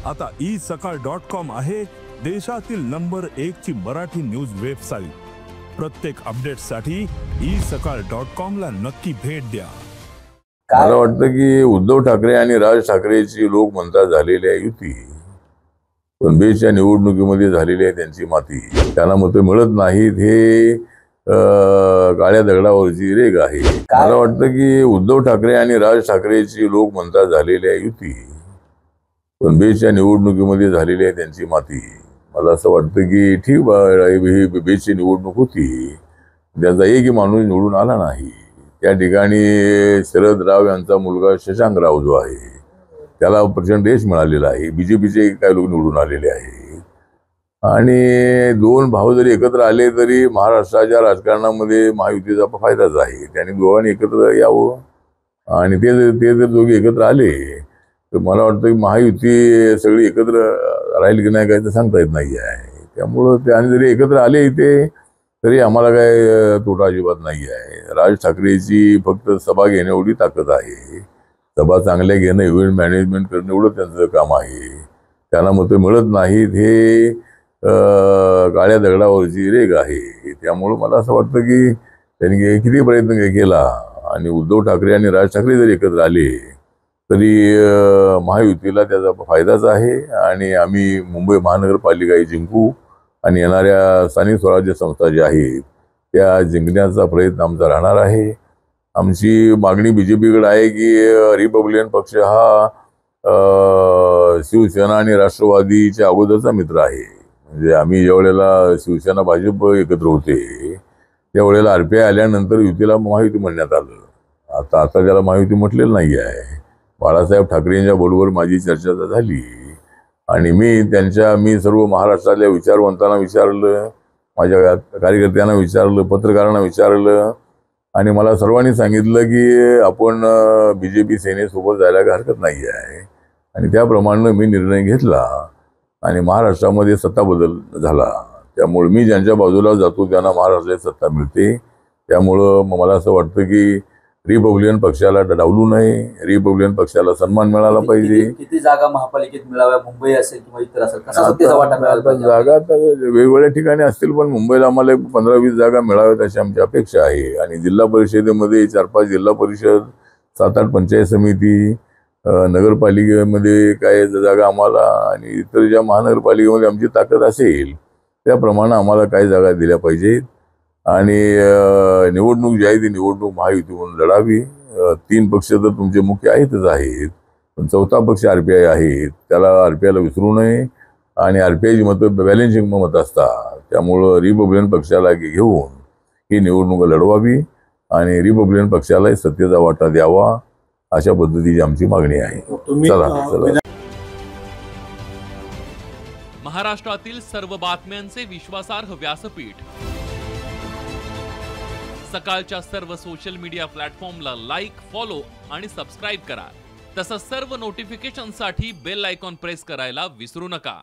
आता isakal.com आहे देशातील नंबर 1 ची मराठी न्यूज वेबसाईट। प्रत्येक अपडेटसाठी isakal.com ला नक्की भेट द्या। मला वाटतं की उद्धव ठाकरे आणि राज ठाकरेची लोक म्हणतात झालेली आहे युती, पण बेच्या निवडणुकीमध्ये झालेली आहे त्यांची माती। त्यांना मतं मिळत नाहीत हे काळ्या दगडावरची रेघ आहे। मला वाटतं की उद्धव ठाकरे आणि राज ठाकरेची लोक म्हणतात झालेली आहे युती, पण बेच्या निवडणुकीमध्ये झालेली आहे त्यांची माती। मला असं वाटतं की ठीक ही बेची निवडणूक होती, त्याचा एकही माणूस निवडून आला नाही। त्या ठिकाणी शरद राव यांचा मुलगा शशांक राव जो आहे त्याला प्रचंड यश मिळालेलं आहे। बीजेपीचे काही लोक निवडून आलेले आहेत आणि दोन भाऊ जरी एकत्र आले तरी महाराष्ट्राच्या राजकारणामध्ये महायुतीचा फायदाच आहे। त्यांनी दोघांनी एकत्र यावं आणि ते जर दोघे एकत्र आले तर मला वाटतं की महायुती सगळी एकत्र राहील की नाही काय तर सांगता येत नाही आहे। त्यामुळं त्याने जरी एकत्र आले इथे तरी आम्हाला काय तोटा अजिबात नाही आहे। राज ठाकरेची फक्त सभा घेणे एवढी ताकद आहे, सभा चांगल्या घेणं, इव्हेंट मॅनेजमेंट करणं एवढं त्यांचं काम आहे। त्यांना मतं मिळत नाहीत हे काळ्या दगडावरची रेघ आहे। त्यामुळं मला असं वाटतं की त्यांनी किती प्रयत्न केला आणि उद्धव ठाकरे आणि राज ठाकरे जरी एकत्र आले तरी महायुतीला त्याचा फायदाच आहे आणि आम्ही मुंबई महानगरपालिका जिंकू आणि येणाऱ्या स्थानिक स्वराज्य संस्था ज्या आहेत त्या जिंकण्याचा प्रयत्न आमचा राहणार आहे। आमची मागणी बीजेपीकडे आहे की रिपब्लिकन पक्ष हा शिवसेना आणि राष्ट्रवादीच्या अगोदरचा मित्र आहे। म्हणजे आम्ही ज्या वेळेला शिवसेना भाजप एकत्र होते त्यावेळेला आरपीआय आल्यानंतर युतीला महायुती म्हणण्यात आलं। आता त्याला महायुती म्हटलेलं नाही आहे। बाळासाहेब ठाकरेंच्या बोर्डवर माझी चर्चा झाली आणि मी सर्व महाराष्ट्रातल्या विचारवंतांना विचारलं, माझ्या कार्यकर्त्यांना विचारलं, पत्रकारांना विचारलं आणि मला सर्वांनी सांगितलं की आपण बीजेपी सेनेसोबत जायला हरकत नाही आहे आणि त्याप्रमाणे मी निर्णय घेतला आणि महाराष्ट्रामध्ये सत्ता बदल झाला। त्यामुळे मी ज्यांच्या बाजूला जातो त्यांना महाराष्ट्रात सत्ता मिळते। त्यामुळं मला असं वाटतं की रिपब्लिकन पक्षाला डावलू नये, रिपब्लिकन पक्षाला सन्मान मिळाला पाहिजे। किती जागा महापालिकेत मिळाव्या, मुंबई असेल किंवा इतर असेल, कसा सत्तेचा वाटा मिळाला पाहिजे? जागा तर वेगवेगळ्या ठिकाणी असतील पण मुंबईला आम्हाला 15-20 जागा मिळाव्यात अशी आमची अपेक्षा आहे आणि जिल्हा परिषदेमध्ये 4-5 जिल्हा परिषद, 7-8 पंचायत समिती, नगरपालिकेमध्ये काय जागा आम्हाला आणि इतर ज्या महानगरपालिकेमध्ये आमची ताकद असेल त्याप्रमाणे आम्हाला काही जागा दिल्या पाहिजेत आणि निवडणूक जी आहे ती निवडणूक महायुतीकडून लढावी। 3 पक्ष तर तुमचे मुख्य आहेतच आहेत, पण 4था पक्ष आरपीआय आहे, त्याला आरपीआयला विसरू नये आणि आरपीआयची मतं बॅलेन्सिंग मत असतात। त्यामुळं रिपब्लिकन पक्षाला घेऊन ही निवडणूक लढवावी आणि रिपब्लिकन पक्षाला सत्तेचा वाटा द्यावा अशा पद्धतीची आमची मागणी आहे। चला। महाराष्ट्रातील सर्व बातम्यांचे विश्वासार्ह व्यासपीठ सकाळच्या सर्व सोशल मीडिया प्लॅटफॉर्मला लाईक, फॉलो आणि सबस्क्राईब करा। तसंच सर्व नोटिफिकेशनसाठी बेल आयकॉन प्रेस करायला विसरू नका।